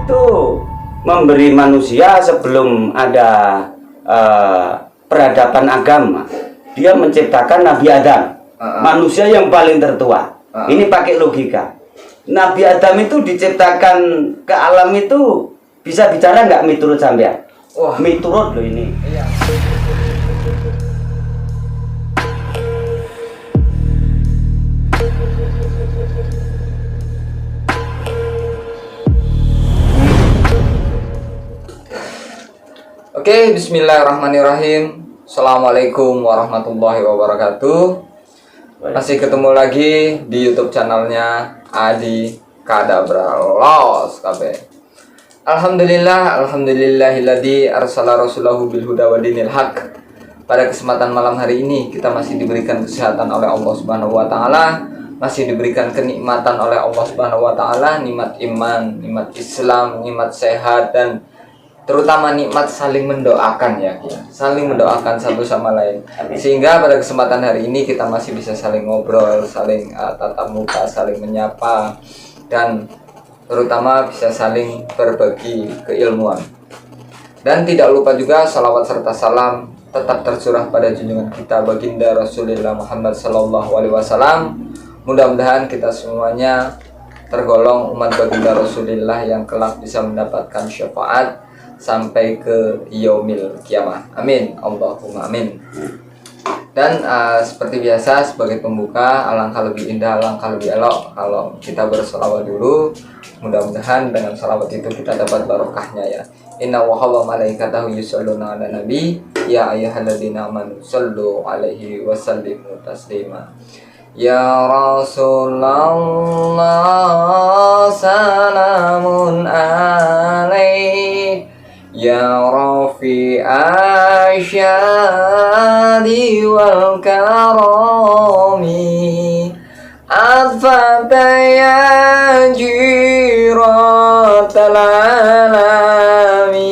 itu memberi manusia sebelum ada peradaban agama. Dia menciptakan Nabi Adam, manusia yang paling tertua. Ini pakai logika. Nabi Adam itu diciptakan ke alam itu bisa bicara nggak miturut sampean? Wah, miturut loh ini. iya. Oke, bismillahirrahmanirrahim. Assalamualaikum warahmatullahi wabarakatuh. Masih ketemu lagi di YouTube channelnya Adi Kadabra Los KB. Alhamdulillahilladzi arsala rasulahu bil huda wa dinil haq. Pada kesempatan malam hari ini kita masih diberikan kesehatan oleh Allah Subhanahu wa taala, masih diberikan kenikmatan oleh Allah Subhanahu wa taala, nikmat iman, nikmat Islam, nikmat sehat, dan terutama nikmat saling mendoakan ya, saling mendoakan satu sama lain. Sehingga pada kesempatan hari ini kita masih bisa saling ngobrol, saling tatap muka, saling menyapa, dan terutama bisa saling berbagi keilmuan. Dan tidak lupa juga salawat serta salam tetap tercurah pada junjungan kita baginda Rasulullah Muhammad SAW. Mudah-mudahan kita semuanya tergolong umat baginda Rasulullah yang kelak bisa mendapatkan syafaat sampai ke yaumil kiamah. Amin, Allahumma amin. Dan seperti biasa sebagai pembuka, alangkah lebih indah, alangkah lebih elok kalau kita berselawat dulu. Mudah-mudahan dengan salawat itu kita dapat barokahnya ya. Inna wa malaikatahu yusholluna ala nabi ya ayyuhalladzina amanu shollu alaihi wa sallimu taslima. Ya Rasulullah salamun alaik ya Rafi asyadi wal karami adfata ya jiratal alamin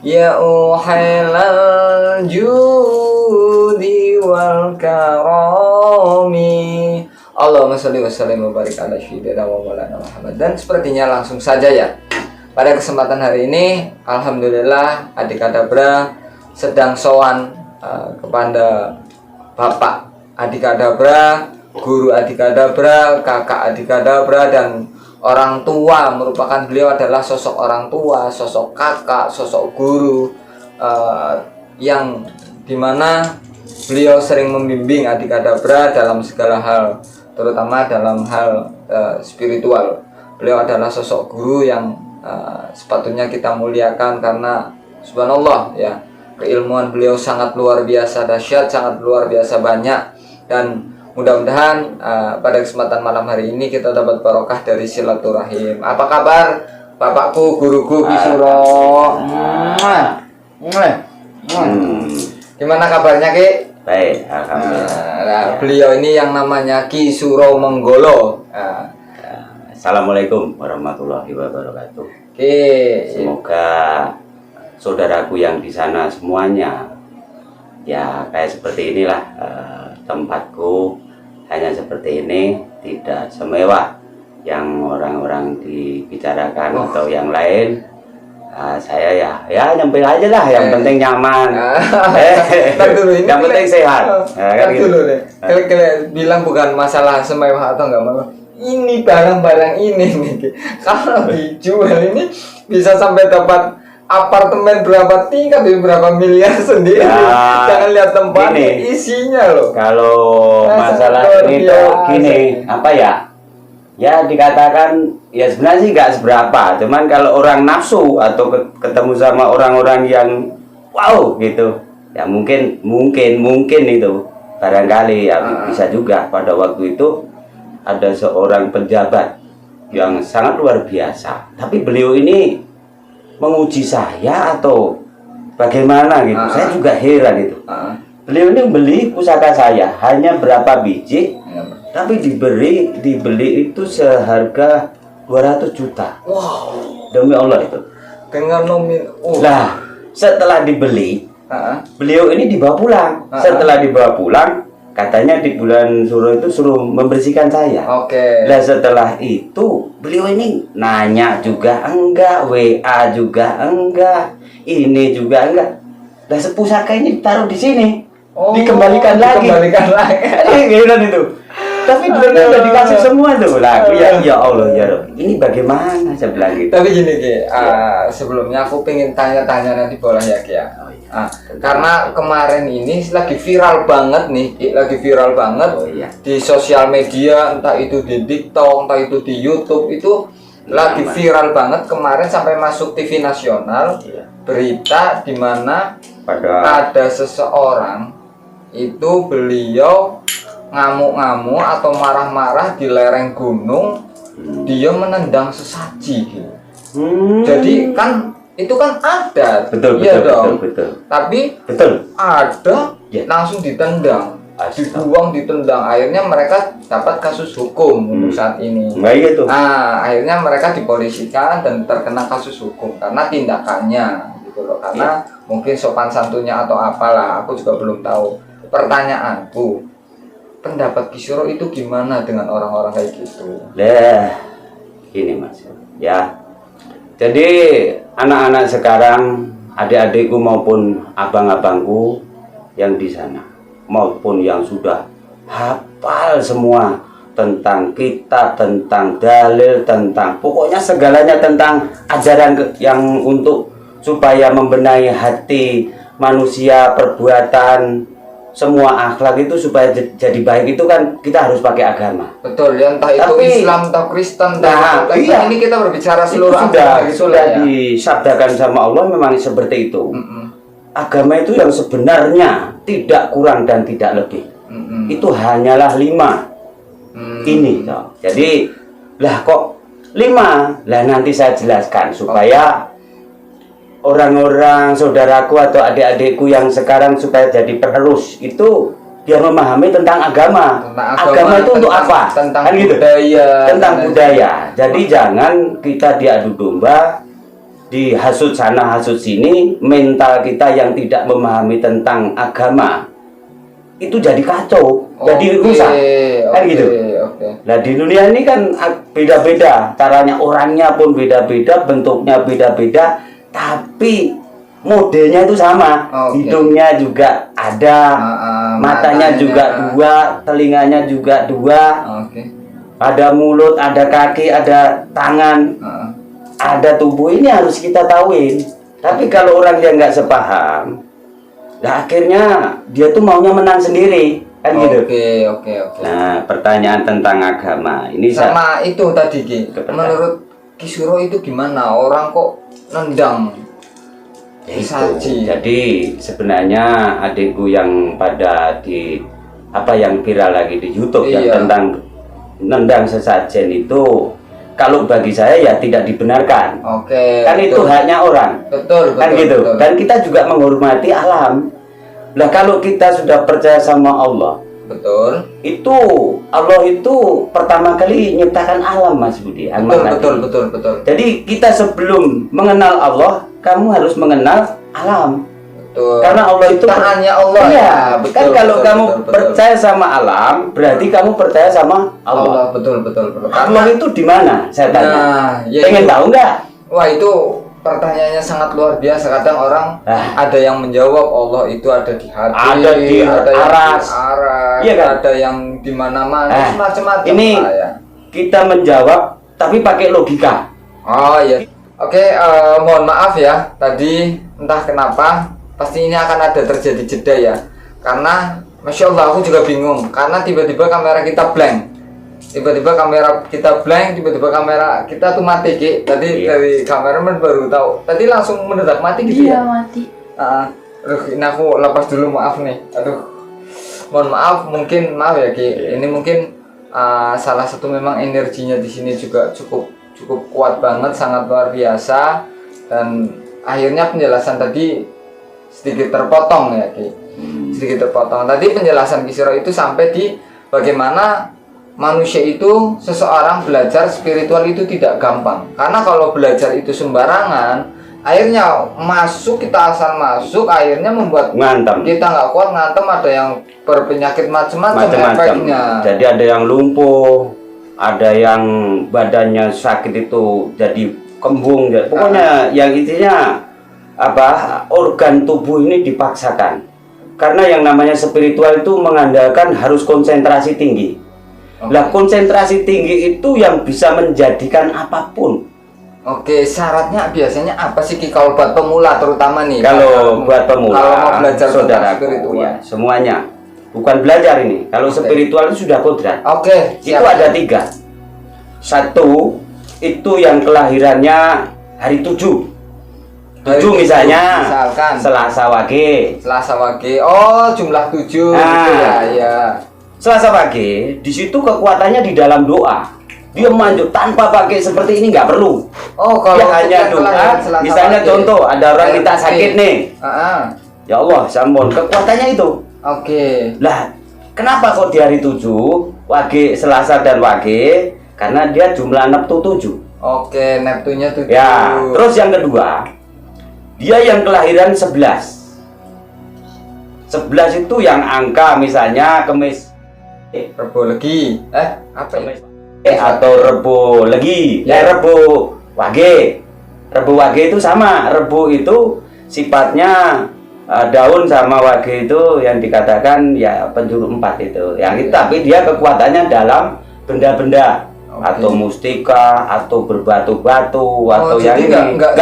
ya uhailal judi wal karami. Allahumma sholli wa sallim wa barik ala sayyidina wa maulana Muhammad. Dan sepertinya langsung saja ya, pada kesempatan hari ini, alhamdulillah Adi Kadabra sedang sowan kepada Bapak Adi Kadabra, Guru Adi Kadabra, Kakak Adi Kadabra, dan orang tua. Merupakan beliau adalah sosok orang tua, sosok kakak, sosok guru, yang dimana beliau sering membimbing Adi Kadabra dalam segala hal, terutama dalam hal spiritual. Beliau adalah sosok guru yang sepatutnya kita muliakan karena subhanallah ya, keilmuan beliau sangat luar biasa dahsyat, sangat luar biasa banyak. Dan mudah-mudahan pada kesempatan malam hari ini kita dapat barokah dari silaturahim. Apa kabar bapakku, guruku Ki Suro? Gimana kabarnya Ki? Baik, alhamdulillah. Beliau ini yang namanya Ki Suro Menggolo. Assalamualaikum warahmatullahi wabarakatuh. Oke. Semoga saudaraku yang di sana semuanya ya kayak seperti inilah, tempatku hanya seperti ini, tidak semewah yang orang-orang dibicarakan atau yang lain. Saya ya nyempil aja lah, yang penting nyaman. Yang penting sehat. Dulu deh. Kalian bilang bukan masalah semewah atau enggak mewah. Ini barang-barang ini nih, kalau dijual ini bisa sampai dapat apartemen berapa tingkat, berapa miliar sendiri. Jangan lihat tempatnya, isinya loh. Kalau masalah ini tuh gini, apa ya? Ya dikatakan ya sebenarnya sih nggak seberapa, cuman kalau orang nafsu atau ketemu sama orang-orang yang wow gitu, ya mungkin itu barangkali ya bisa juga. Pada waktu itu ada seorang pejabat yang sangat luar biasa, tapi beliau ini menguji saya atau bagaimana gitu. Saya juga heran itu. Beliau ini beli pusaka saya hanya berapa biji, tapi dibeli itu seharga 200 juta. Wow. Demi Allah itu. Dengan nominal. Nah, setelah dibeli, beliau ini dibawa pulang. Setelah dibawa pulang, katanya di bulan Suro itu suruh membersihkan saya. Oke. Lah setelah itu beliau ini nanya juga enggak, WA juga enggak, ini juga enggak. Lah sepusaka ini taruh di sini, dikembalikan lagi. Dikembalikan lagi. Gimana itu? Tapi duitnya udah dikasih semua tuh. Lah aku ya Allah ya Rob, ini bagaimana saya bilang gitu. Tapi gini Ki, sebelumnya aku pengen tanya-tanya nanti boleh ya Ki ya. Oh, iya. Karena kemarin ini lagi viral banget nih, Ki, lagi viral banget Oh, iya. di sosial media, entah itu di TikTok, entah itu di YouTube, itu lagi viral banget kemarin sampai masuk TV nasional. Iya. Berita di mana Pada ada seseorang itu beliau ngamuk-ngamuk atau marah-marah di lereng gunung, dia menendang sesaji gitu. Jadi kan itu kan adat, betul iya betul, dong. betul. Tapi Betul. ada Ya. langsung ditendang, Astaga. dibuang, ditendang. Akhirnya mereka dapat kasus hukum untuk saat ini. Baik itu. Nah, akhirnya mereka dipolisikan dan terkena kasus hukum karena tindakannya gitu loh. Karena mungkin sopan santunnya atau apalah, aku juga belum tahu. Pertanyaanku, pendapat Kisuro itu gimana dengan orang-orang kayak gitu? Lah, gini Mas. Ya. Jadi anak-anak sekarang, adik-adikku maupun abang-abangku yang di sana, maupun yang sudah hafal semua tentang kitab, tentang dalil, tentang pokoknya segalanya tentang ajaran yang untuk supaya membenahi hati manusia, perbuatan, semua akhlak itu supaya jadi baik itu kan kita harus pakai agama. Betul ya, entah itu Tapi- Islam atau Kristen, Nah, entah iya. ini kita berbicara Itu seluruh agama gitu sudah lah ya. disabdakan sama Allah memang seperti itu. Mm-mm. Agama itu yang sebenarnya tidak kurang dan tidak lebih. Mm-mm. Itu hanyalah 5 Mm. ini toh. Jadi lah kok 5? Lah nanti saya jelaskan supaya orang-orang saudaraku atau adik-adikku yang sekarang supaya jadi penerus itu biar memahami tentang agama. Tentang Agama itu untuk apa? Tentang Kan gitu. budaya. Tentang dan- budaya. Jadi jangan kita diadu domba, dihasut sana hasut sini, mental kita yang tidak memahami tentang agama itu jadi kacau, jadi Oke, rusak, kan oke, gitu. Oke. Nah di dunia ini kan beda-beda, caranya orangnya pun beda-beda, bentuknya beda-beda, tapi modelnya itu sama. Oke. Hidungnya juga ada, matanya juga ada. 2, telinganya juga 2, Oke. ada mulut, ada kaki, ada tangan, ada tubuh. Ini harus kita tahuin. Tapi kalau orang dia nggak sepaham, nah akhirnya dia tuh maunya menang sendiri, kan gitu. Oke. Nah, pertanyaan tentang agama ini Sama itu tadi Ki. Kebetulan. Menurut Kisuro itu gimana? Orang kok nendang ya itu. saji? Jadi sebenarnya adikku yang pada di apa yang viral lagi di YouTube Iya. yang tentang nendang sesajen itu, kalau bagi saya ya tidak dibenarkan. Oke. Kan itu betul. haknya orang. Betul. Kan gitu. Betul. Dan kita juga menghormati alam. Nah, kalau kita sudah percaya sama Allah, Betul. itu Allah itu pertama kali nyiptakan alam, Mas Budi. Betul. Jadi kita sebelum mengenal Allah, kamu harus mengenal alam. Betul. Karena Allah itu ciptaannya Allah. Iya, ya. kan kalau kamu percaya sama alam, berarti kamu percaya sama Allah. Betul. Allah itu di mana? Saya tanya. Nah, ya Pengen itu. tahu nggak? Wah, itu pertanyaannya sangat luar biasa. Kadang orang ada yang menjawab Allah itu ada di hati, Ada di ada yang aras. di aras, Iya kan? ada yang di mana-mana, macam-macam. Ini lah ya. kita menjawab tapi pakai logika. Oh iya. Oke, mohon maaf ya. Tadi entah kenapa pasti ini akan ada terjadi jeda ya. Karena Masya Allah aku juga bingung. Karena tiba-tiba kamera kita blank. Tiba-tiba kamera kita blank, tiba-tiba kamera kita tuh mati Ki. Tadi Iya. dari kameramen baru tahu. Tadi langsung mendadak mati gitu Iya ya. mati. Aduh, ini aku lepas dulu, maaf nih. Aduh. Mohon maaf, mungkin maaf ya Ki. Iya. Ini mungkin salah satu memang energinya di sini juga cukup kuat banget, sangat luar biasa, dan akhirnya penjelasan tadi sedikit terpotong ya Ki. Sedikit terpotong. Tadi penjelasan Kisiro itu sampai di bagaimana manusia itu, seseorang belajar spiritual itu tidak gampang. Karena kalau belajar itu sembarangan, airnya masuk, kita asal masuk, airnya membuat ngantem. kita nggak kuat, ngantem, ada yang berpenyakit macam-macam efeknya. Jadi ada yang lumpuh, ada yang badannya sakit itu jadi kembung. Pokoknya yang intinya apa, organ tubuh ini dipaksakan. Karena yang namanya spiritual itu mengandalkan harus konsentrasi tinggi. Lah konsentrasi tinggi itu yang bisa menjadikan apapun. Oke, syaratnya biasanya apa sih Ki kalau buat pemula terutama nih? Kalau buat pemula, kalau mau belajar tentang saudaraku, spiritual. ya, semuanya. Bukan belajar ini. Kalau spiritual itu sudah kodrat. Oke, Itu ada 3. 1 itu yang kelahirannya hari 7. 7 misalnya misalkan Selasa Wage. Selasa Wage. Oh, jumlah 7 gitu ya. Selasa Wage, di situ kekuatannya di dalam doa. Dia manjur tanpa pakai seperti ini nggak perlu. Oh, kalau Dia hanya doa. Misalnya contoh ada orang minta sakit nih. Ya Allah, sampun kekuatannya itu. Oke. Lah, kenapa kok di hari 7 Wage, Selasa dan Wage? Karena dia jumlah Neptu 7. Oke, Neptunya 7. Ya, terus yang kedua, dia yang kelahiran 11. 11 itu yang angka misalnya Kemis, Rebo Legi. Apa ya? atau Rebo Legi, Rebo Wage. Rebo Wage itu sama. Rebo itu sifatnya daun sama Wage itu yang dikatakan ya penjuru 4 itu. Yang itu tapi dia kekuatannya dalam benda-benda. Atau mustika, atau berbatu-batu, atau yang ini nggak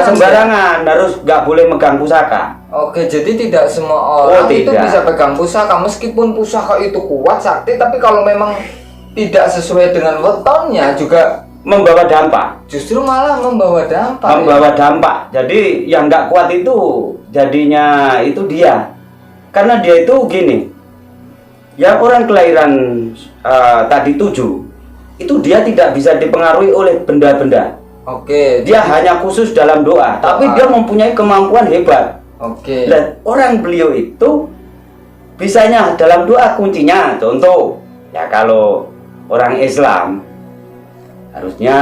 sembarangan, harus nggak boleh megang pusaka. Oke, jadi tidak semua orang itu bisa pegang pusaka, meskipun pusaka itu kuat sakti, tapi kalau memang tidak sesuai dengan wetonnya juga membawa dampak. Justru malah membawa dampak. Membawa dampak. Jadi yang nggak kuat itu jadinya itu dia, karena dia itu gini, yang orang kelahiran tadi 7. Itu dia tidak bisa dipengaruhi oleh benda-benda. Oke. Dia hanya khusus dalam doa, tapi dia mempunyai kemampuan hebat. Oke. Dan orang beliau itu bisanya dalam doa kuncinya. Contoh, ya kalau orang Islam harusnya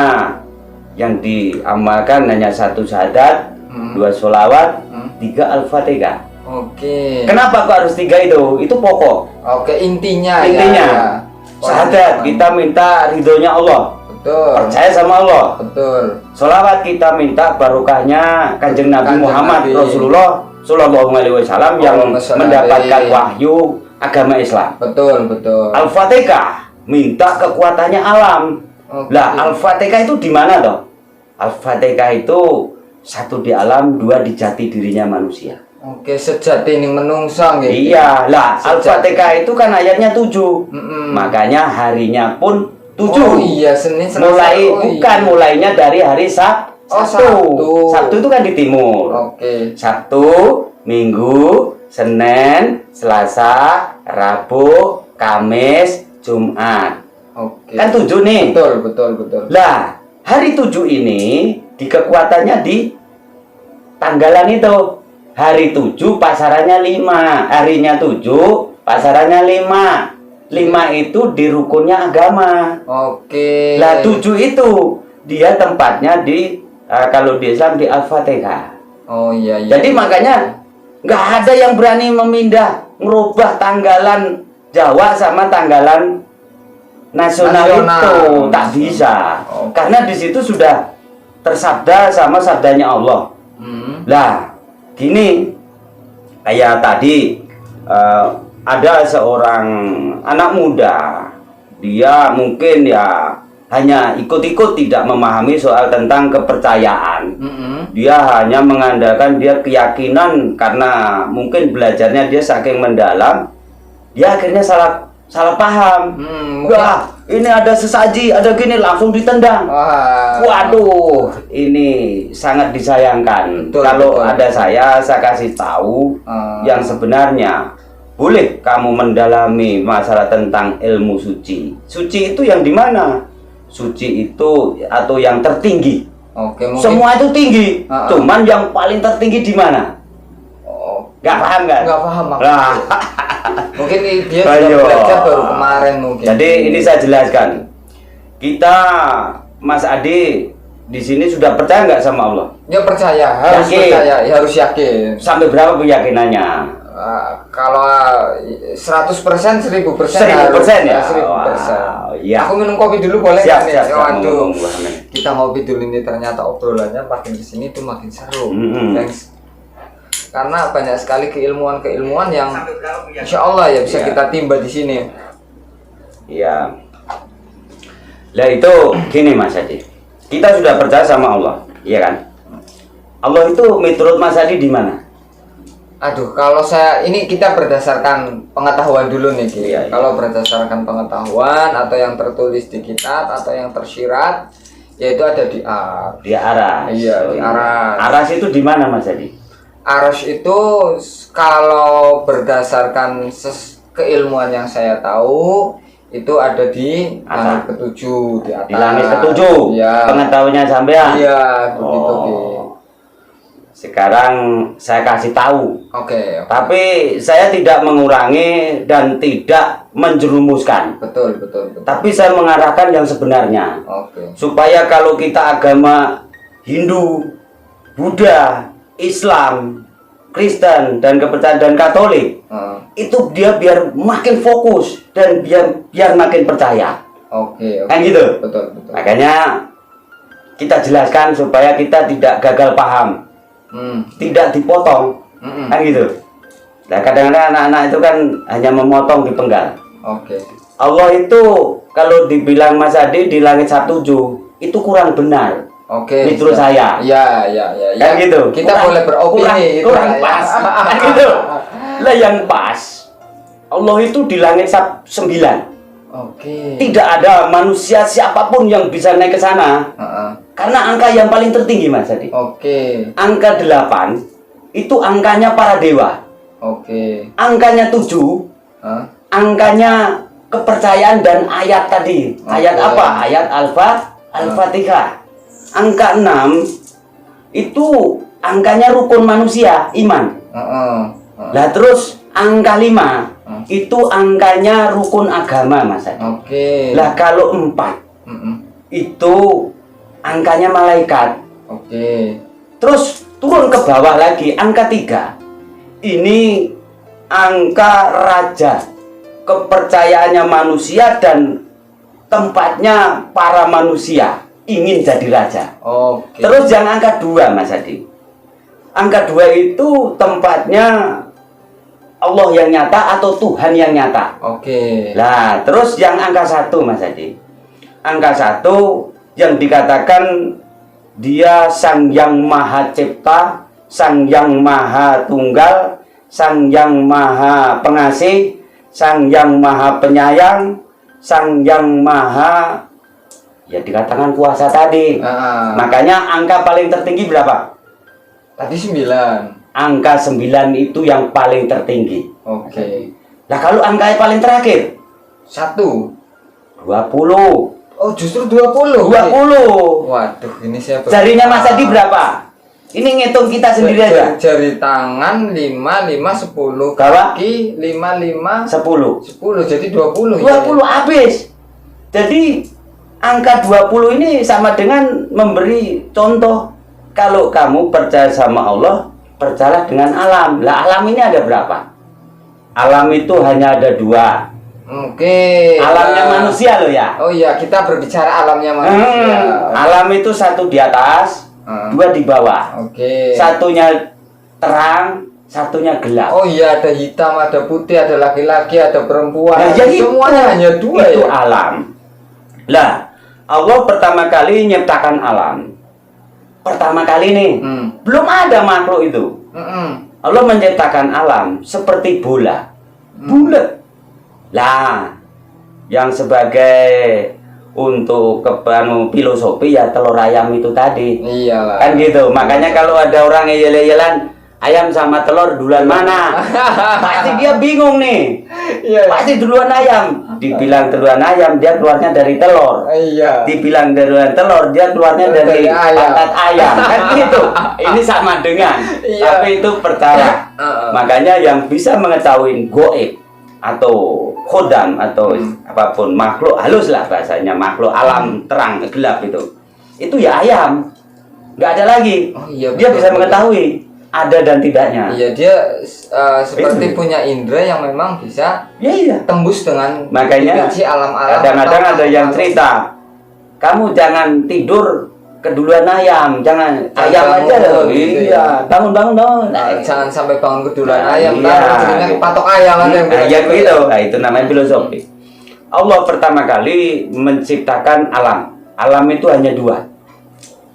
yang diamalkan hanya 1 syahadat, 2 sholawat, 3 al-fatihah. Oke. Kenapa kok harus 3 itu? Itu pokok. Oke, intinya. Ya. Syahadat, kita minta ridhonya Allah. Betul. Percaya sama Allah. Betul. Sholawat kita minta barokahnya Kanjeng Nabi Muhammad Rasulullah Sallallahu Alaihi Wasallam yang mendapatkan wahyu agama Islam. Betul, betul. Al-Fatihah minta kekuatannya alam. Lah, Al-Fatihah itu di mana toh? Al-Fatihah itu 1 di alam, 2 di jati dirinya manusia. Oke, sejati ini menungsang ya. Iya, lah Al-Fatihah itu kan ayatnya 7. Makanya harinya pun 7. Oh iya, Senin, Selasa. Bukan mulainya dari hari Sabtu. Sabtu itu kan di timur. Oke. Sabtu, Minggu, Senin, Selasa, Rabu, Kamis, Jumat. Oke. Kan 7 nih. Betul. Lah, hari 7 ini di kekuatannya di tanggalan itu. Hari 7 pasarannya 5, harinya 7 pasarannya 5. 5 itu di rukunnya agama. Oke. Lah 7 itu dia tempatnya di kalau di Islam di Al-Fatihah. Oh iya. Jadi makanya nggak ada yang berani memindah, merubah tanggalan Jawa sama tanggalan nasional. Itu tak bisa. Karena di situ sudah tersabda sama sabdanya Allah. Lah gini, kayak tadi ada seorang anak muda, dia mungkin ya hanya ikut-ikut tidak memahami soal tentang kepercayaan. Dia hanya mengandalkan dia keyakinan karena mungkin belajarnya dia saking mendalam, dia akhirnya salah paham. Wah, ini ada sesaji, ada gini langsung ditendang. Waduh, ini sangat disayangkan. Kalau ada saya kasih tahu yang sebenarnya. Boleh kamu mendalami masalah tentang ilmu suci. Suci itu yang di mana? Suci itu atau yang tertinggi. Oke, mungkin semua itu tinggi. Cuman yang paling tertinggi di mana? Gak paham kan? Gak paham. Mungkin dia sudah belajar baru kemarin mungkin. Jadi ini saya jelaskan. Kita Mas Adi Hmm. di sini sudah percaya nggak sama Allah? Ya percaya, harus Yakin. percaya, ya harus yakin. Sampai berapa keyakinannya? Kalau 100%, 1000% 1000% ya? 1000%. Wow, iya. Aku minum kopi dulu boleh Siap, nggak nih? siap, siap. Waduh, Ngomong, Muhammad. kita ngopi dulu ini ternyata obrolannya makin kesini tuh makin seru. Thanks. Karena banyak sekali keilmuan-keilmuan yang insya Allah ya bisa Iya. kita timba di sini. Iya. Lah itu gini Mas Adi. Kita sudah percaya sama Allah, iya kan? Allah itu menurut Mas Adi di mana? Aduh, kalau ini kita berdasarkan pengetahuan dulu nih, Ki. Iya, iya. Kalau berdasarkan pengetahuan atau yang tertulis di kitab atau yang tersirat, yaitu ada di Di aras. Iya, di aras. Aras itu di mana Mas Adi? Aras itu kalau berdasarkan keilmuan yang saya tahu itu ada di langit Atas. ketujuh di atas. Di langit ketujuh. Iya. Pengetahuannya sampean. Iya, begitu, Ki. Sekarang saya kasih tahu. Oke. Tapi saya tidak mengurangi dan tidak menjerumuskan. Betul, betul, betul. Tapi saya mengarahkan yang sebenarnya. Oke. Supaya kalau kita agama Hindu, Buddha, Islam, Kristen, dan kepercayaan dan Katolik, itu dia biar makin fokus dan biar makin percaya. Oke, oke. Kan gitu. Betul, betul. Makanya kita jelaskan supaya kita tidak gagal paham, tidak dipotong, kan gitu. Nah kadang-kadang anak-anak itu kan hanya memotong dipenggal. Oke. Allah itu kalau dibilang Mas Adi di langit 17 itu kurang benar. Oke. Menurut saya. Ya, ya, ya, ya. Kan gitu. Kita boleh beropini. Kurang itu pas. ya. Kan gitu. Lah yang pas Allah itu di langit 9. Oke. Tidak ada manusia siapapun yang bisa naik ke sana. Karena angka yang paling tertinggi Mas Adi. Oke. Angka 8 itu angkanya para dewa. Oke. Angkanya 7 angkanya kepercayaan dan ayat tadi. Ayat Oke. apa? Ayat Al-Fatihah. Angka 6 itu angkanya rukun manusia, iman. Lah terus angka 5 itu angkanya rukun agama Mas Adi. Oke. Lah kalau 4 itu angkanya malaikat. Oke. Terus turun ke bawah lagi angka 3. Ini angka raja. Kepercayaannya manusia dan tempatnya para manusia ingin jadi raja. Oke. Terus yang angka 2 Mas Adi. Angka 2 itu tempatnya Allah yang nyata atau Tuhan yang nyata. Oke. Nah, terus yang angka 1 Mas Adi. Angka 1 yang dikatakan dia Sang Yang Maha Cipta, Sang Yang Maha Tunggal, Sang Yang Maha Pengasih, Sang Yang Maha Penyayang, Sang Yang Maha ya dikatakan kuasa tadi. Makanya angka paling tertinggi berapa? Tadi 9. Angka 9 itu yang paling tertinggi. Oke. Nah kalau angka yang paling terakhir 1. 20. Oh, justru 20. 20. Waduh, ini saya Jarinya Mas Adi berapa? Ini ngitung kita sendiri aja. Jari tangan 5, 10. Bawah? Kaki 5, 5. 10. 10, jadi 20. 20 habis. Jadi angka 20 ini sama dengan memberi contoh. Kalau kamu percaya sama Allah, percayalah dengan alam. Lah alam ini ada berapa? Alam itu hanya ada 2. Oke. Alamnya manusia loh ya. Oh iya, kita berbicara alamnya manusia. Alam itu 1 di atas, 2 di bawah. Oke. Satunya terang, satunya gelap. Oh iya, ada hitam, ada putih, ada laki-laki, ada perempuan. Nah, jadi semuanya hanya 2 itu ya. alam. Lah, Allah pertama kali nyiptakan alam. Pertama kali nih, belum ada makhluk itu. Allah menciptakan alam seperti bola, bulat. Lah, yang sebagai untuk filosofi ya telur ayam itu tadi. Iyalah. Kan gitu. Makanya kalau ada orang yel-yelan ayam sama telur duluan mana? Pasti dia bingung nih. Iya. Pasti duluan ayam. Dibilang duluan ayam dia keluarnya dari telur. Iya. Dibilang duluan telur dia keluarnya dari pantat ayam. Kan gitu. Ini sama dengan. Iya. Tapi itu perkara. Makanya yang bisa mengetahui goib atau khodam atau apapun makhluk halus lah bahasanya, makhluk alam terang gelap itu itu ya ayam, nggak ada lagi. Oh, iya, Dia betul, bisa betul. mengetahui ada dan tidaknya. Iya, dia seperti Itu. punya indera yang memang bisa Ya iya. tembus dengan Makanya dimensi alam-alam. kadang-kadang atau ada yang makhluk. cerita, kamu jangan tidur keduluan ayam, jangan ayam bangun aja loh. gitu Iya, ya. bangun. Nah, jangan sampai bangun keduluan Nah, ayam, iya. ntar ujungnya kepatok ayam ada yang bilang Ya gitu begitu. ya. Nah, itu namanya filosofi. Allah pertama kali menciptakan alam. Alam itu hanya dua.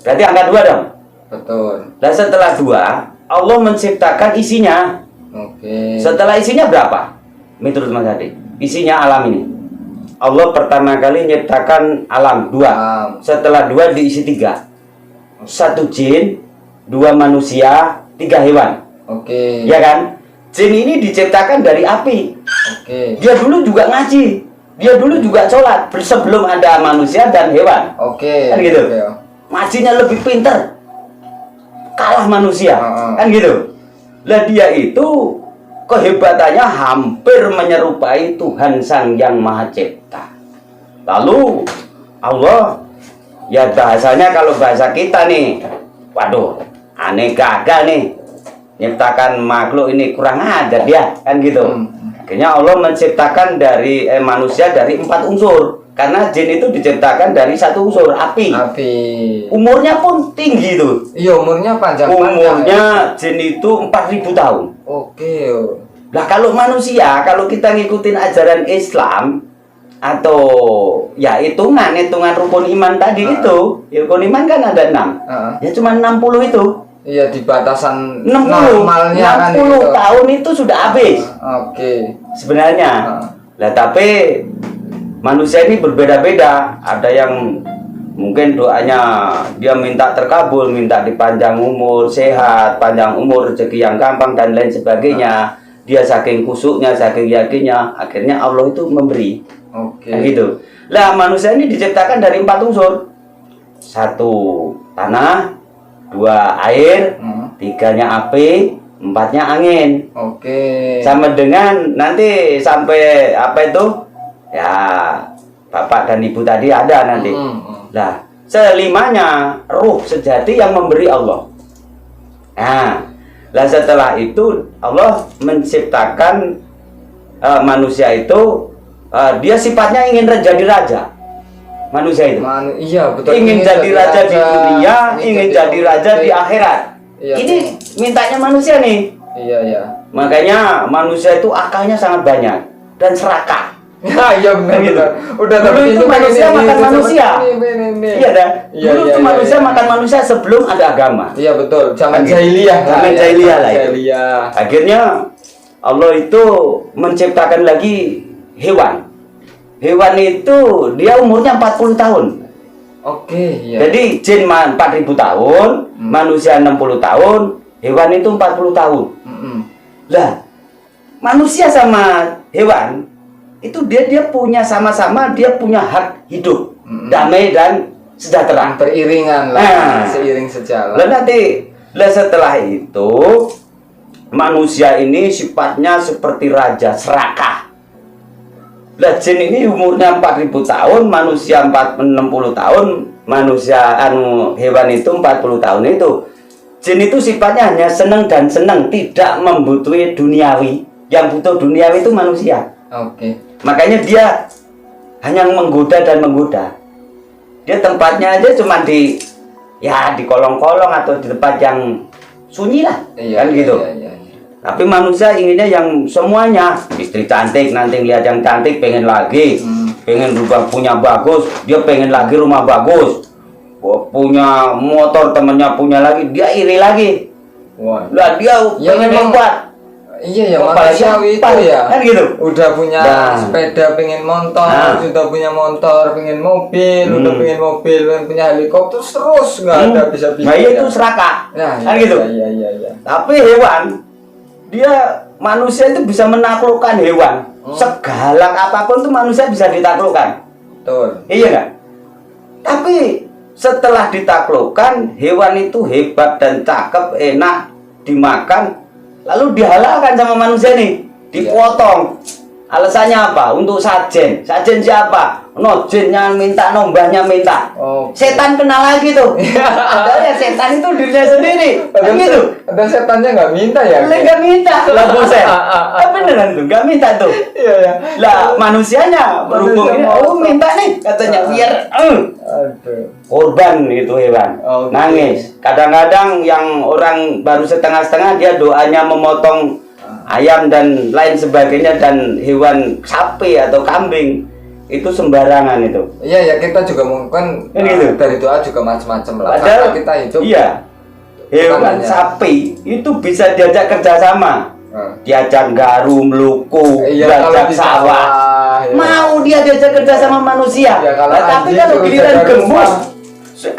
Berarti angka dua dong. Betul. Dan setelah dua, Allah menciptakan isinya. Oke. Setelah isinya berapa? Menurut Mas Adi, isinya alam ini. Allah pertama kali menciptakan alam dua. Alam. Setelah dua diisi tiga. Satu jin, dua manusia, tiga hewan. Oke. Ya kan? Jin ini diciptakan dari api. Oke. Dia dulu juga ngaji. Dia dulu juga sholat sebelum ada manusia dan hewan. Oke. Kan gitu. Oke. Ngajinya lebih pinter, kalah manusia. Kan gitu. Lah dia itu kehebatannya hampir menyerupai Tuhan Sang Yang Maha Cipta. Lalu Allah, ya bahasanya kalau bahasa kita nih, waduh, aneh gagal nih, nyiptakan makhluk ini kurang ajar dia, kan gitu. Akhirnya Allah menciptakan dari manusia dari 4 unsur, karena jin itu diciptakan dari 1 unsur, api. Api. Umurnya pun tinggi tuh. Iya, umurnya panjang. Umurnya jin itu 4.000 tahun. Oke. Lah kalau manusia, kalau kita ngikutin ajaran Islam atau ya hitungan rukun iman tadi itu, rukun iman kan ada 6. Ya cuma 60 itu. Iya, di batasan 60 normalnya kan 60 gitu. tahun itu sudah habis. Oke. Sebenarnya. Lah tapi manusia ini berbeda-beda. Ada yang mungkin doanya dia minta terkabul, minta dipanjang umur, sehat, panjang umur, rezeki yang gampang dan lain sebagainya. Dia saking kusuknya, saking yakinnya, akhirnya Allah itu memberi. Oke. Gitu. Lah manusia ini diciptakan dari 4 unsur. 1 tanah, 2 air, 3-nya api, 4-nya angin. Oke. Sama dengan nanti sampai apa itu? Ya, bapak dan ibu tadi ada nanti. Lah, selimanya ruh sejati yang memberi Allah. Nah, lah setelah itu Allah menciptakan manusia itu dia sifatnya ingin jadi raja. Manusia itu. Iya, betul. Ingin jadi raja di dunia, ingin jadi raja di akhirat. Iya, ini mintanya manusia nih. Iya, iya. Makanya manusia itu akalnya sangat banyak dan serakah. Ya, iya benar Gitu. benar. Udah Dulu itu manusia makan manusia. Iya dah. Dulu itu manusia makan manusia sebelum ada agama. Iya betul. Zaman Gitu. jahiliyah. Zaman jahiliyah lah itu. Jahiliyah. Akhirnya Allah itu menciptakan lagi hewan. Hewan itu dia umurnya 40 tahun. Oke, iya. Jadi jin 4.000 tahun, manusia 60 tahun, hewan itu 40 tahun. Lah, manusia sama hewan itu dia punya sama-sama, dia punya hak hidup damai dan sejahtera. Beriringan lah, seiring sejalan. Lah nanti setelah itu manusia ini sifatnya seperti raja serakah. Lah jin ini umurnya 4.000 tahun, manusia 60 tahun, manusia hewan itu 40 tahun itu. Jin itu sifatnya hanya senang dan senang, tidak membutuhkan duniawi. Yang butuh duniawi itu manusia. Oke. Makanya dia hanya menggoda dan menggoda. Dia tempatnya aja cuma di kolong-kolong atau di tempat yang sunyi lah. Iya, kan gitu. Iya. Tapi manusia inginnya yang semuanya. Istri cantik, nanti lihat yang cantik pengen lagi. Pengen rumah punya bagus, dia pengen lagi rumah bagus. Punya motor, temennya punya lagi, dia iri lagi. Wah. Lah dia Ya, pengen memang- hebat. Iya ya, Apalagi manusiawi itu apa? ya. Kan gitu. Udah punya sepeda, pengen motor, sudah punya motor, pengen mobil, udah pengen mobil, pengen punya helikopter, terus nggak ada bisa-bisa. Nah itu serakah. Nah, kan gitu. Iya. Tapi hewan, dia manusia itu bisa menaklukkan hewan. Segalak apapun tuh manusia bisa ditaklukkan. Betul. Iya nggak? Tapi setelah ditaklukkan, hewan itu hebat dan cakep, enak dimakan, lalu dihalalkan sama manusia nih, dipotong. Alasannya apa? Untuk sajen. Sajen siapa? No, jinnya minta, nombahnya minta. Setan kenal lagi tuh. Padahal ya setan itu dirinya sendiri. Kan gitu. Dan setannya nggak minta ya? Nggak minta. Lah bosen. Beneran tuh, nggak minta tuh. Iya ya. Lah manusianya berhubung ini, oh minta nih katanya biar Aduh. korban itu hewan. Oke. Nangis. Kadang-kadang yang orang baru setengah-setengah dia doanya memotong ayam dan lain sebagainya dan hewan sapi atau kambing itu sembarangan itu. Iya ya, kita juga mungkin Gitu. dari doa juga macam-macam lah. Padahal Karena kita hidup. iya, hewan hanya- sapi itu bisa diajak kerjasama, diajak garu, meluku, Iya, kalau diajak di sawah. sawah, iya. Mau dia diajak kerjasama manusia. Iya, kalau Nah, tapi anjing kalau suruh giliran jaga gembus, rumah.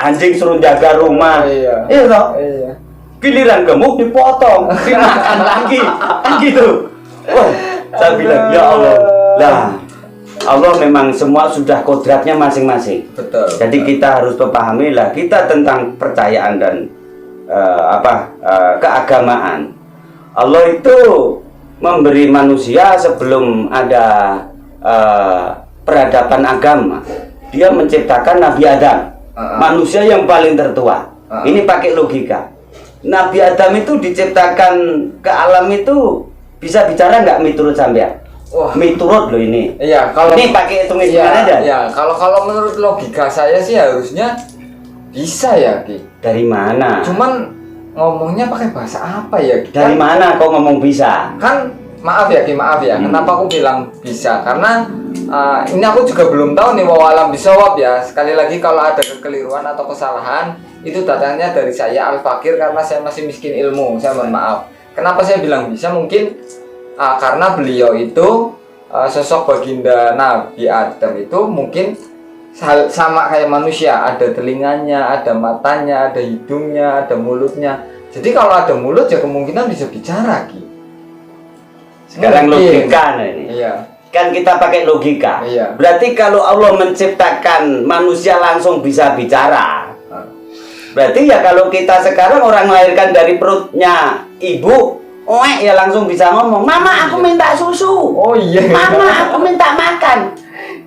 anjing suruh jaga rumah. Iya. Iya toh? Iya. Giliran gemuk dipotong, dimakan lagi, kan gitu. Wah, saya bilang ya Allah. Lah, Allah memang semua sudah kodratnya masing-masing. Betul. Jadi kita harus memahami lah kita tentang percayaan dan keagamaan. Allah itu memberi manusia sebelum ada peradaban agama. Dia menciptakan Nabi Adam, manusia yang paling tertua. Ini pakai logika. Nabi Adam itu diciptakan ke alam itu bisa bicara nggak menurut sampean? Wah. Miturut loh ini. Iya, kalau Ini pakai hitung-hitungan aja. Iya, kalau menurut logika saya sih harusnya bisa ya, Ki. Dari mana? Cuman ngomongnya pakai bahasa apa ya, Ki? Dari mana kok ngomong bisa? Kan maaf ya, Ki, maaf ya. Kenapa aku bilang bisa? Karena ini aku juga belum tahu nih wawalam bisawab ya. Sekali lagi kalau ada kekeliruan atau kesalahan itu datangnya dari saya Al-Fakir karena saya masih miskin ilmu. Saya mohon maaf. Kenapa saya bilang bisa? Mungkin karena beliau itu sosok baginda Nabi Adam itu mungkin sama kayak manusia, ada telinganya, ada matanya, ada hidungnya, ada mulutnya. Jadi kalau ada mulut ya kemungkinan bisa bicara, Ki. Sekarang Mungkin. logika nah ini. Iya. Kan kita pakai logika. Iya. Berarti kalau Allah menciptakan manusia langsung bisa bicara. Berarti ya kalau kita sekarang orang melahirkan dari perutnya ibu, ya langsung bisa ngomong, "Mama, aku minta susu." Oh iya. "Mama, aku minta makan."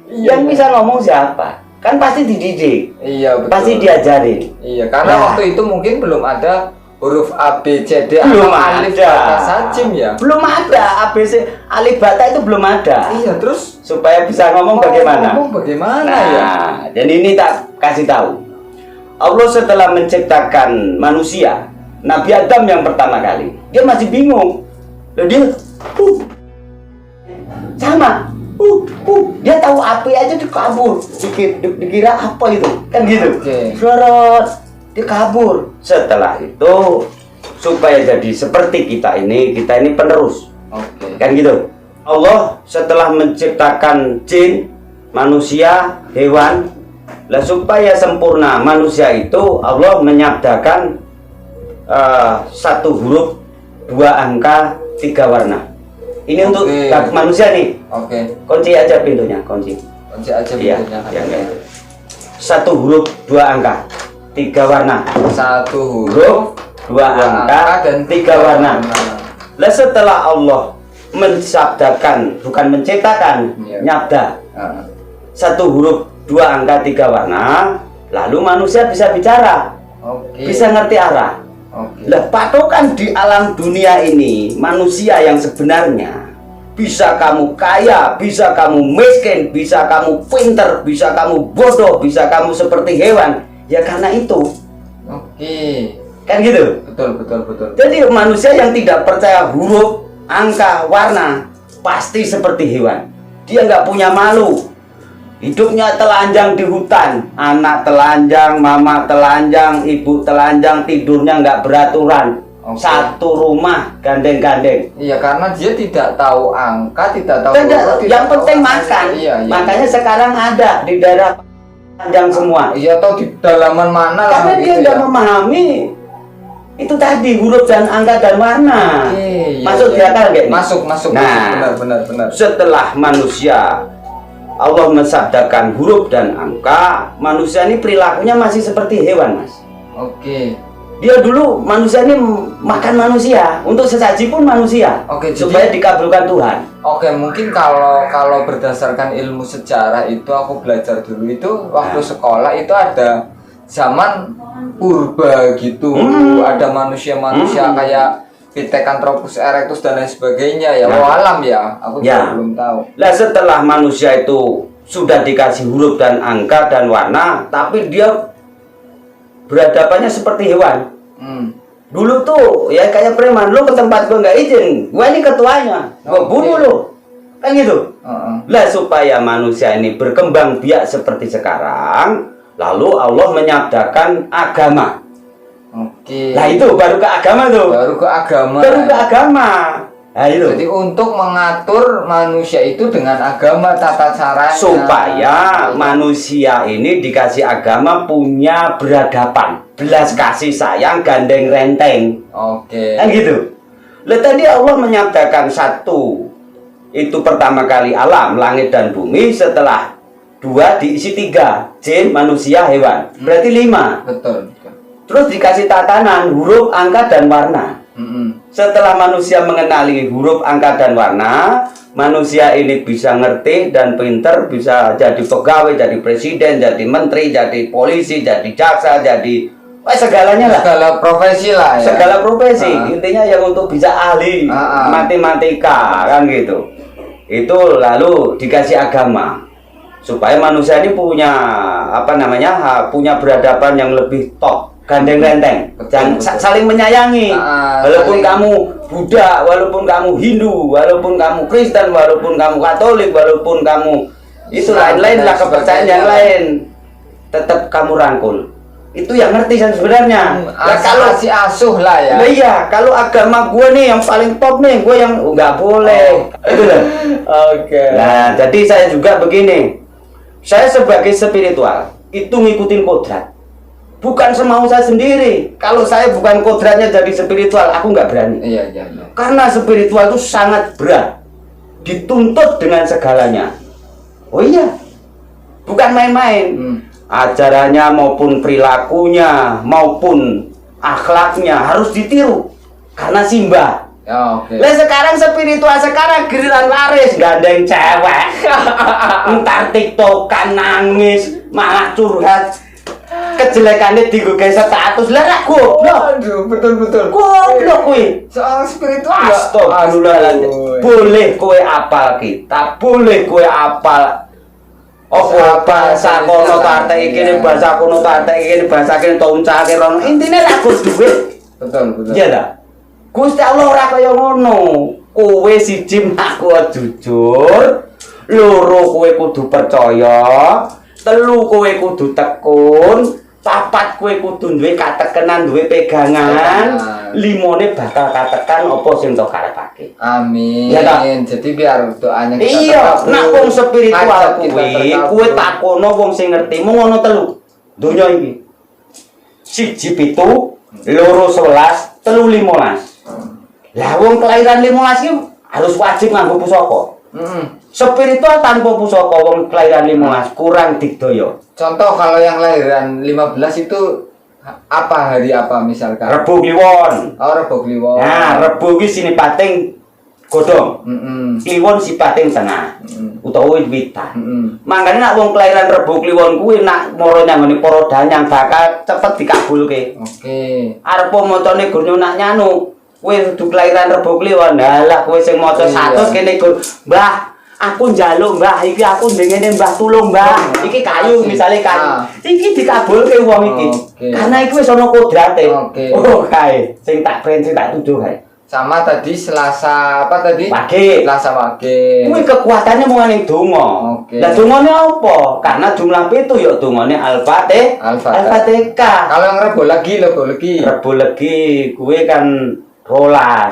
Iya. Yang bisa ngomong siapa? Kan pasti dididik. Iya, betul. Pasti diajarin. Iya, karena Nah. waktu itu mungkin belum ada huruf A B C D Belum atau alif ada. bata sajim ya. Belum ada ABC alif bata itu belum ada. Iya, terus Supaya bisa ngomong bagaimana? Ngomong bagaimana Nah, ya? dan ini tak kasih tahu. Allah setelah menciptakan manusia, Nabi Adam yang pertama kali, dia masih bingung. Lalu dia, sama, dia tahu api aja dia kabur, dikira apa itu, kan gitu. Oke. Sorot, dia kabur. Setelah itu, supaya jadi seperti kita ini penerus, Oke. kan gitu. Allah setelah menciptakan jin, manusia, hewan, lah supaya sempurna manusia itu Allah menyabdakan satu huruf, dua angka, tiga warna. Ini untuk Oke. manusia nih. Oke. Kunci aja pintunya, kunci. Kunci aja Iya, pintunya. iya, iya. Satu huruf, dua angka, tiga warna. Satu huruf, Huruf, dua angka, dan tiga warna. Lah setelah Allah mensabdakan, bukan menciptakan, Iya. nyabda. Satu huruf, dua angka, tiga warna, lalu manusia bisa bicara, Oke. bisa ngerti arah. Oke. Lah patokan di alam dunia ini manusia yang sebenarnya bisa kamu kaya, bisa kamu miskin, bisa kamu pinter, bisa kamu bodoh, bisa kamu seperti hewan, ya karena itu, Oke. kan gitu. Betul. Jadi manusia yang tidak percaya huruf, angka, warna pasti seperti hewan. Dia nggak punya malu. Hidupnya telanjang di hutan, anak telanjang, mama telanjang, ibu telanjang, tidurnya nggak beraturan. Oke. Satu rumah gandeng-gandeng. Iya, karena dia tidak tahu angka, tidak tahu Tidak, huruf, tidak yang tahu penting angka. makan. Iya. Makanya sekarang ada di daerah panjang semua. Iya, atau di dalaman mana lah Karena dia gitu nggak ya. memahami itu tadi huruf dan angka dan warna. Oke, iya, Masuk di iya. akal nggak ini? Masuk. Nah. Benar. Setelah manusia Allah mensabdakan huruf dan angka, manusia ini perilakunya masih seperti hewan, Mas. Oke. Dia dulu manusia ini makan manusia, untuk sesaji pun manusia. Oke, supaya jadi dikabulkan Tuhan. oke, mungkin kalau berdasarkan ilmu sejarah itu aku belajar dulu itu waktu sekolah itu ada zaman purba gitu, ada manusia-manusia kayak Pithecanthropus erectus dan lain sebagainya ya. Walam ya, aku juga belum tahu. Nah, setelah manusia itu sudah dikasih huruf dan angka dan warna, tapi dia berhadapannya seperti hewan. Dulu tuh ya kayak preman, lu ke tempat gua nggak izin, gua ini ketuanya, gua bunuh lu, kan gitu. Lah supaya manusia ini berkembang biak seperti sekarang, lalu Allah menyabdakan agama. Oke. Nah itu baru ke agama tuh. Baru ke agama. Baru ke agama. Nah itu. Jadi untuk mengatur manusia itu dengan agama tata caranya. Supaya manusia ini dikasih agama punya beradaban, belas kasih sayang, gandeng renteng. Oke. Kan gitu. Lah tadi Allah menyabdakan satu. Itu pertama kali alam, langit dan bumi. Setelah dua diisi tiga, jin, manusia, hewan. Berarti 5. Betul. Terus dikasih tatanan, huruf, angka, dan warna. Setelah manusia mengenali huruf, angka, dan warna, manusia ini bisa ngerti dan pinter, bisa jadi pegawai, jadi presiden, jadi menteri, jadi polisi, jadi jaksa, jadi segalanya lah. Segala profesi lah ya. Segala profesi. Intinya yang untuk bisa ahli matematika, kan gitu. Itu lalu dikasih agama. Supaya manusia ini punya punya beradaban yang lebih top. Gandeng renteng, jangan saling menyayangi. Walaupun kamu Buddha, walaupun kamu Hindu, walaupun kamu Kristen, walaupun kamu Katolik, walaupun kamu itu lain-lain lah kepercayaan yang lain, tetap kamu rangkul. Itu yang ngerti kan sebenarnya. Nah, kalau si asuh lah ya. Nah, iya, kalau agama gue nih yang paling top nih, gue yang nggak boleh. Itu loh. Oke. Nah, jadi saya juga begini. Saya sebagai spiritual itu ngikutin kodrat. Bukan semau saya sendiri. Kalau saya bukan kodratnya jadi spiritual, aku nggak berani. Iya. Karena spiritual itu sangat berat, dituntut dengan segalanya. Oh iya, bukan main-main. Ajarannya maupun perilakunya maupun akhlaknya harus ditiru. Karena simbah. Oke. Lah sekarang spiritual sekarang giliran laris gandeng cewek. Entar tiktokan nangis, malah curhat. Kejelekannya digugah status lah rak goblok. Aduh, betul. Goblok kuwi. Soal spiritual. Astagfirullahaladzim. Boleh kowe apal kitab, boleh kowe apal bahasa kono tate iki, bahasa kono tate iki, bahasa kene to uncake rono. Intine rak go duit. Betul. Iya ta? Gusti Allah ora kaya ngono. Kowe siji aku jujur, loro kowe kudu percaya, telu kowe kudu tekun, papat kowe kudu duwe katekenan, duwe pegangan, limone bakal katekan apa sing tok karepake. Amin. Ya, jadi biar doanya kita iya, nak wong spiritual kuwi, kowe takono wong sing ngerti mung ana telu. Donya iki. 1 7, 2 11, 3 15. Lah wong kelahiran 15 iki harus wajib nganggo pusaka. Spiritual tanpa pusaka wong kelahiran 15 kurang digdaya. Contoh kalau yang lahiran 15 itu apa hari apa misalkan? Rebo Kliwon. Oh, Rebo Kliwon. Nah, Rebo iki sinepating godhong. Kliwon sipating tengah. Utawa witan. Mangkane nek wong kelahiran Rebo Kliwon kuwi nak mara nyanggone para danyang bakal cepet dikabulke. Oke. Arep macane gur nak nyanu. Kowe kudu kelahiran Rebo Kliwon. Lah kowe sing maca 100 kene gur, Mbah, aku njaluk Mbah, iki aku ndengene Mbah tulung Mbah. Iki kayu misale kayu. Iki dikabulke wong iki. Karena iki wis ana kodrate. Oh, kae. Sing tak tuduh kae. Sama tadi Selasa apa tadi? Wage. Selasa Wage. Kuwi kekuatannya mau ning donga. Lah dongane apa? Karena jumlah 7 ya dongane Al-Fatihah. Kalau yang Rebo Legi. Rebo Legi kuwi kan rolas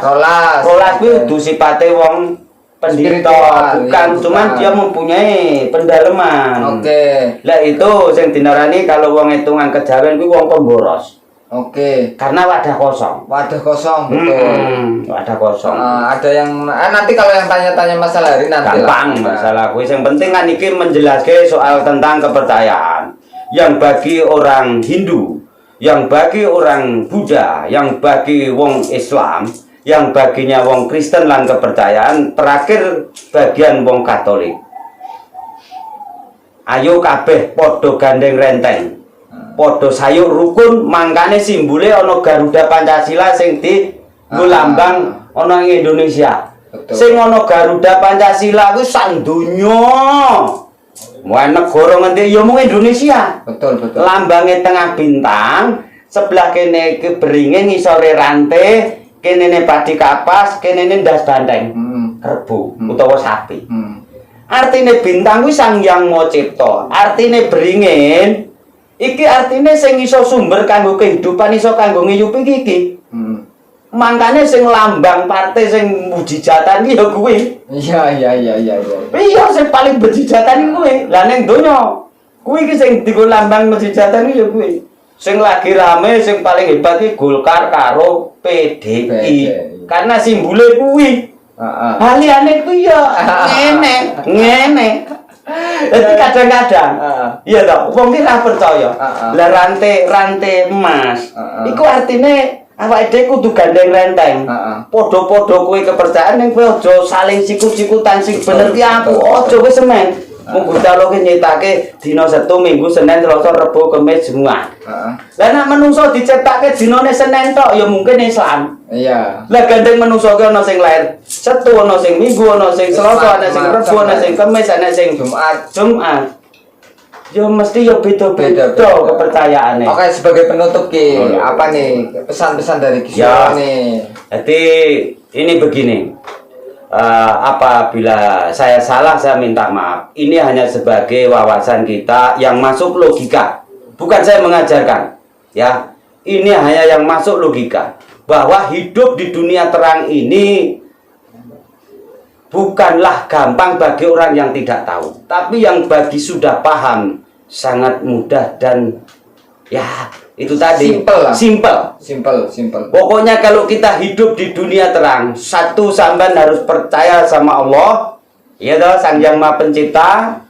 kuwi kudu sipate wong pendeta, bukan cuman dia mempunyai pendalaman. Oke. Lah itu sing dinarani kalau wong hitungan kejawen kuwi wong pemboros. Oke. Karena wadah kosong. Betul. Wadah kosong. Ada yang nanti kalau yang tanya-tanya masalah hari nanti gampang masalah kuwi sing penting kan iki menjelaskan soal tentang kepercayaan. Yang bagi orang Hindu yang bagi orang Buddha, yang bagi wong Islam, yang baginya wong Kristen lan kepercayaan, terakhir bagian wong Katolik. Ayo kabeh podo gandeng renteng, podo sayuk rukun, mangkane simbole ana Garuda Pancasila sing di lambang ana ing Indonesia. Betul. Sing ana Garuda Pancasila kuwi sak donya. Mau negara ngendi ya mung Indonesia. Betul. Lambangnya tengah bintang, sebelah kene ke beringin, ngisore rantai, kene ne padi kapas, kene ne ndas banteng, kerbau utawa sapi. Artine bintang kuwi Sang Hyang Maha Cipta. Artine beringin iki artine sing iso sumber kanggo kehidupan, iso kanggo ngiyupi iki. Mangkane sing lambang partai sing mujijatan iki ya kuwi. Iya. Iya sing paling mujijatan iki kuwi. Lah ning donya kuwi iki sing dienggo lambang mujijatan iki ya kuwi. Sing lagi rame sing paling hebat iki Golkar karo PDI. Karena simbole kuwi. Haliane kuwi ya ngene. Jadi kadang-kadang iya toh wong iki ra percaya. Lah rantai emas iku artine awake dhewe kudu gandeng renteng. Padha-padha kowe kepercayaan ning kowe aja saling sikut-sikutan sing bener ki aku. Aja kowe semen. Mung Gusti nyitake dina Setu, Minggu, Senin, Selasa, Rebo, Kamis, Jumat. Lah nek manungsa diciptake dinane Senin tok ya mungkin Islam. Iya. Lah gandeng manungsa ki ana sing lair Setu, ana sing Minggu, ana sing Selasa, ana sing Rebo, ana sing Kamis, ana sing Jumat. Ya mesti ya beda-beda kepercayaannya. Oke, sebagai penutup Ki, apa nih pesan-pesan dari Ki Ya. nih? Jadi ini begini. Apabila saya salah saya minta maaf. Ini hanya sebagai wawasan kita yang masuk logika. Bukan saya mengajarkan. Ya, ini hanya yang masuk logika bahwa hidup di dunia terang ini bukanlah gampang bagi orang yang tidak tahu, tapi yang bagi sudah paham sangat mudah dan ya itu tadi simple. Pokoknya kalau kita hidup di dunia terang, satu sampean harus percaya sama Allah, ya toh, Sang Hyang Maha Pencipta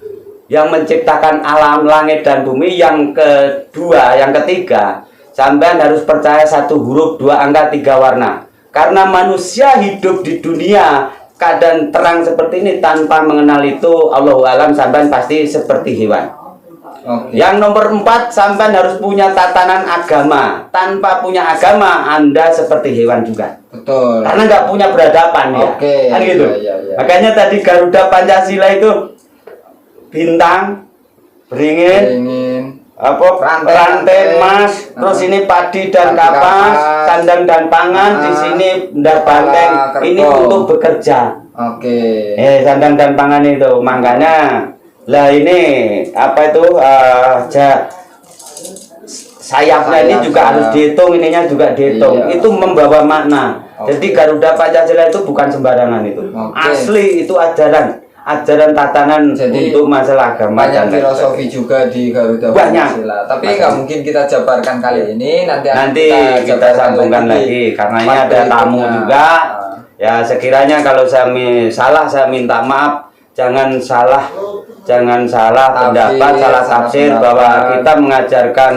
yang menciptakan alam langit dan bumi. Yang kedua, yang ketiga, sampean harus percaya satu huruf, dua angka, tiga warna. Karena manusia hidup di dunia keadaan terang seperti ini tanpa mengenal itu, Allahu alam, sampean pasti seperti hewan. Yang nomor 4, sampean harus punya tatanan agama. Tanpa punya agama, Anda seperti hewan juga. Betul. Karena nggak punya peradaban ya. Kan gitu. Iya. Makanya tadi Garuda Pancasila itu bintang, beringin, rantai emas, terus ini padi dan kapas, sandang dan pangan, di sini ndak banteng. Ini untuk bekerja. Sandang dan pangan itu, makanya lah ini apa itu sayapnya ini juga harus dihitung, ininya juga dihitung. Itu membawa makna. Jadi Garuda Pancasila itu bukan sembarangan itu. Asli itu ajaran tatanan. Jadi, untuk masalah agama. Banyak filosofi juga di Garuda Pancasila. Tapi nggak mungkin kita jabarkan kali ini. Nanti kita sambungkan lagi karena ini ada tamu juga. Ya sekiranya kalau saya salah saya minta maaf. Jangan salah pendapat, salah tafsir bahwa kita mengajarkan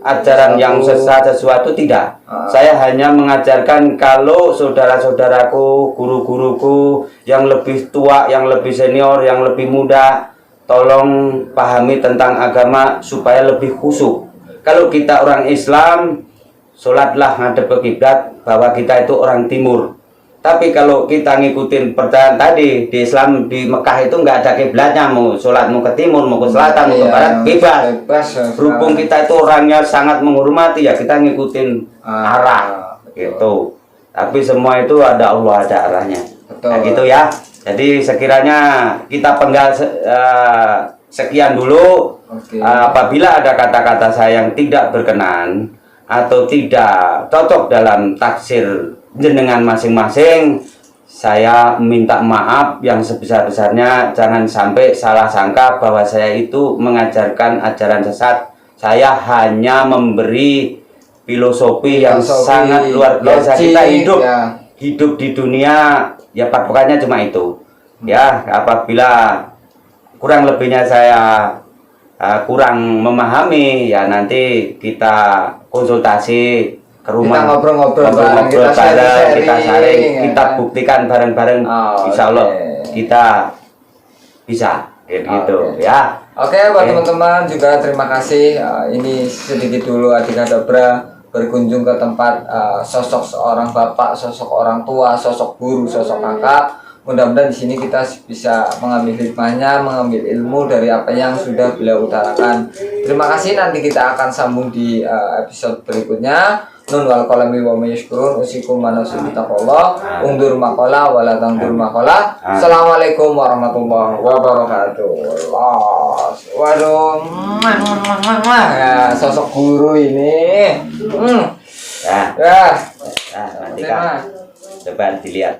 ajaran yang sesat sesuatu, tidak. Saya hanya mengajarkan kalau saudara-saudaraku, guru-guruku yang lebih tua, yang lebih senior, yang lebih muda, tolong pahami tentang agama supaya lebih khusyuk. Kalau kita orang Islam, sholatlah ngadep ke kiblat, bahwa kita itu orang timur. Tapi kalau kita ngikutin percayaan tadi di Islam, di Mekah itu nggak ada kiblatnya, mau sholat mau ke timur, mau ke selatan, mau ke barat, bebas. Berhubung kita itu orangnya sangat menghormati, ya kita ngikutin arah gitu. Tapi semua itu ada Allah, ada arahnya. Nah, gitu ya. Jadi sekiranya kita penggal sekian dulu. Apabila ada kata-kata saya yang tidak berkenan atau tidak cocok dalam tafsir jenengan masing-masing, saya minta maaf yang sebesar-besarnya. Jangan sampai salah sangka bahwa saya itu mengajarkan ajaran sesat. Saya hanya memberi filosofi yang sangat luar biasa. Kita hidup di dunia, ya pokoknya cuma itu. Ya, apabila kurang lebihnya saya kurang memahami, ya nanti kita konsultasi ke rumah, Kita ngobrol-ngobrol bareng, kita bareng, kita sharing-sharing, sharing, ya kita kan? buktikan bareng-bareng. Oh, Insya Allah oke. kita bisa gitu Oke. ya. Oke, buat Oke. teman-teman juga terima kasih. Ini sedikit dulu Adika Dobra berkunjung ke tempat sosok seorang bapak, sosok orang tua, sosok guru, sosok kakak. Mudah-mudahan di sini kita bisa mengambil hikmahnya, mengambil ilmu dari apa yang sudah beliau utarakan. Terima kasih, nanti kita akan sambung di episode berikutnya. Nun wal qalami wa may yashkurun usikum manasu bitaqallah undur maqala wala tangdur maqala. Assalamualaikum warahmatullahi wabarakatuh. Waduh, ya, sosok guru ini. Ya, Ya, nah, nanti terima. kan coba dilihat.